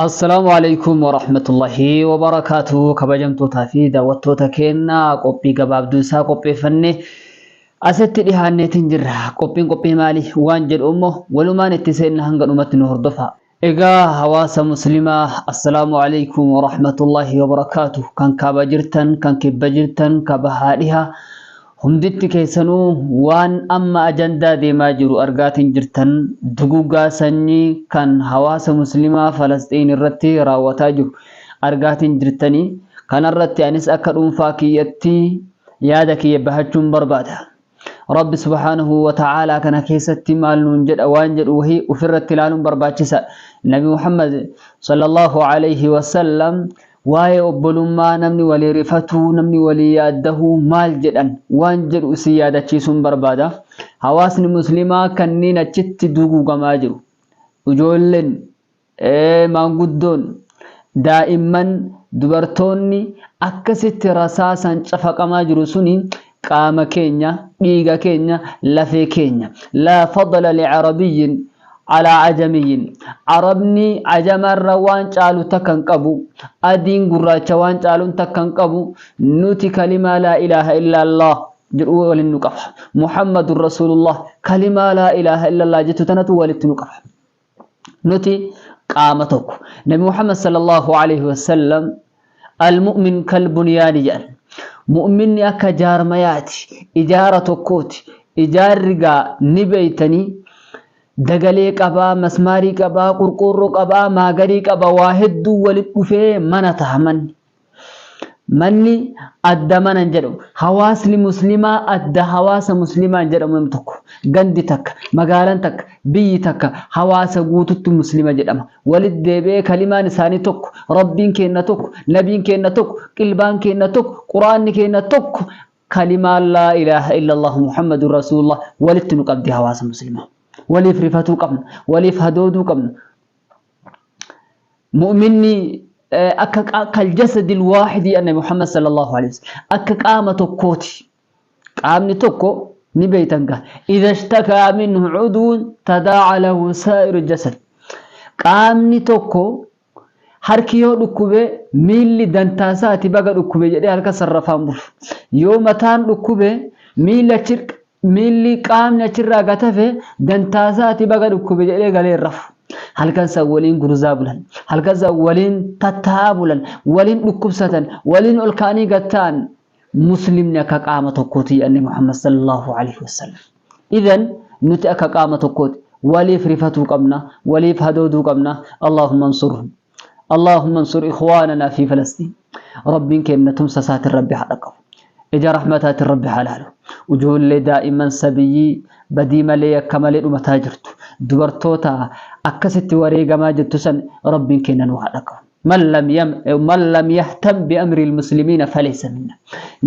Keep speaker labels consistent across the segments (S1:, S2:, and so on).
S1: السلام عليكم ورحمة الله وبركاته كبجمتو تافيدا وتوتا كينا قبي قباب دوسا قبي فني أست دهاني تنجرها قبي مالي وانجل أمه ولما نتسين هنغ أمت نهردفها إيغا هواسا مسلمة السلام عليكم ورحمة الله وبركاته كان كابا جرتن كان كبا جرتن كابا humditti keessanuu waan amma ajandaa deemaa jiru argaatiin jirtan dugugaa sanyii kan hawaasa muslimaa Falastiin irratti raawwataa jiru argaatiin jirtanii kanarratti anis akka dhuunfaa kiyyatti yaada kiyya bahachuun barbaada. Rabbi subhanahu wa ta'ala kana keessatti maal nuun jedha waan jedhu wahii ofirratti ilaaluun barbaachisa. Nabi Muhammad sallallahu alayhi wa sallam waa'ee obbolummaa namni walii rifatu namni walii yaadahu maal jedhan waan jedhu si yaadachiisuun barbaada. Hawaasni muslimaa kanneen achitti dugugamaa jiru ijoolleen maanguddoon daa'imman dubartoonni akkasitti rasaasan cafaqamaa jiru suni qaama keenya dhiiga keenya lafee keenya la fadla li'arabiyyin على عجمي عربني عجم الروان قالوا تكن قبو أدين قراچ وان قالوا تكن قبو نوتي كلمة لا إله إلا الله جرؤوا ولنقف محمد رسول الله كلمة لا إله إلا الله جتو تنتو ولتنقف نوتي قامتك نبي محمد صلى الله عليه وسلم المؤمن كالبنيان جال مؤمن أكا جارمياتي إجارة كوتي إجار رقا نبيتني dagalee qabaa masmaarii qabaa qurqurroo qabaa maagarii qabaa waa hedduu walitti dhufee mana tahaman manni adda manan jedhu hawaasni muslimaa adda hawaasa muslimaa jedhamu tokko gandi takka magaalaan takka biyyi takka hawaasa guututti muslima jedhama walitti deebee kalimaan isaanii tokko rabbiin kenna tokko nabiin kenna tokko qilbaan kenna tokko quraanni kenna tokko kalimaa laa ilaaha illa allah muhammadur rasulullah walitti nu qabdi hawaasa muslimaa وليف رفاتو قبل وليف هدودو قبل مؤمني كالجسد الواحد أن محمد صلى الله عليه وسلم قامة كوتي قامني توكو نبيتنك إذا اشتكى منه عضو تداعى له سائر الجسد قامني توكو harkiyo dhukkube miilli dantasaati baga dhukkube jedhee halka sarrafaan bulu yoo mataan dhukkube miilla cirqa milli qaamni achirraa gatafe dantasaati baga dhukkube jedhee galee rafu halkan sa waliin guruzaa bulan halkan sa waliin tattaabulan waliin dhukkubsatan waliin olkaanii gattaan muslimni akka qaama tokkooti annabi Muhammad sallallahu alaihi wasallam idan nuti akka qaama tokkooti waliif rifatu qabna waliif hadooduu qabna اللهم انصر إخواننا في فلسطين ربين كنتم سسات الرب حدقوا إجا رحمتات الرب حلاله وجهول لي دائما سبيي بديما لي كمال متاجرت دبرتوتا أكست وريقا ما جدتسن رب كنا وحدك من لم يهتم بأمر المسلمين فليس منا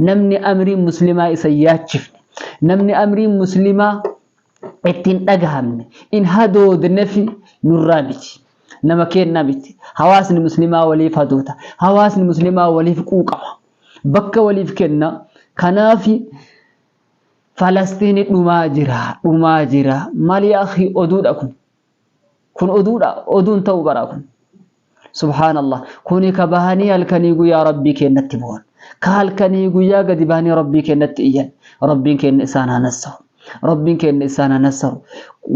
S1: نمني أمر مسلمة إسيات شفني نمني أمر مسلمة اتن أقهمني إن هدو دنفي نرانيتي نما كين نبيتي حواسن مسلمة وليف هدوتا حواسن مسلمة وليف قوقا بكا وليف كنا كنافي فلسطين نماجرة مالي أخي أدودكم كن أدون توبراكم سبحان الله كوني كبهاني الكنيقو يا ربي كين نتبون كالكنيقو يا قد بهاني ربي كين نتئيان ربي كين إسانا نسر ربي كين إسانا نسر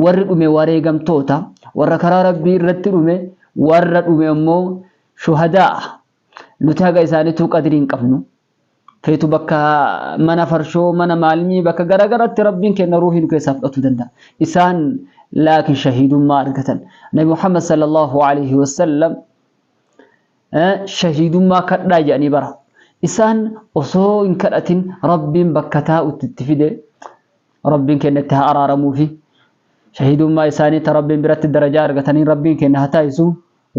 S1: ورقمي ورقم توتا ورقرا ربي رتلومي ورقمي أمو شهداء نتاقا إساني تو قدرين قبنو فيتو بكا منا فرشو منا مالمي بكا غرغرت ربين كن روحي كيساف اتودندا إسان لكن شهيد ما أركتن نبي محمد صلى الله عليه وسلم شهيد ما كدا يعني برا إسان أصو إن كرأتين ربين بكتا وتتفيد ربين كن تها أرارمو في شهيد ما إساني تربين برت الدرجة أركتن ربين كن هتايسو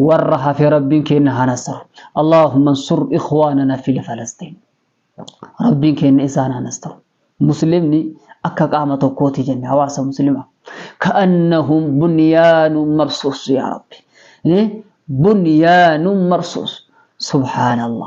S1: ورها في ربين كن هنصر اللهم انصر إخواننا في فلسطين ربين كين إسانا نستو مسلمني أكا قامة كوتي جنة حواسة مسلمة كأنهم بنيان مرصوص يا ربي بنيان مرصوص سبحان الله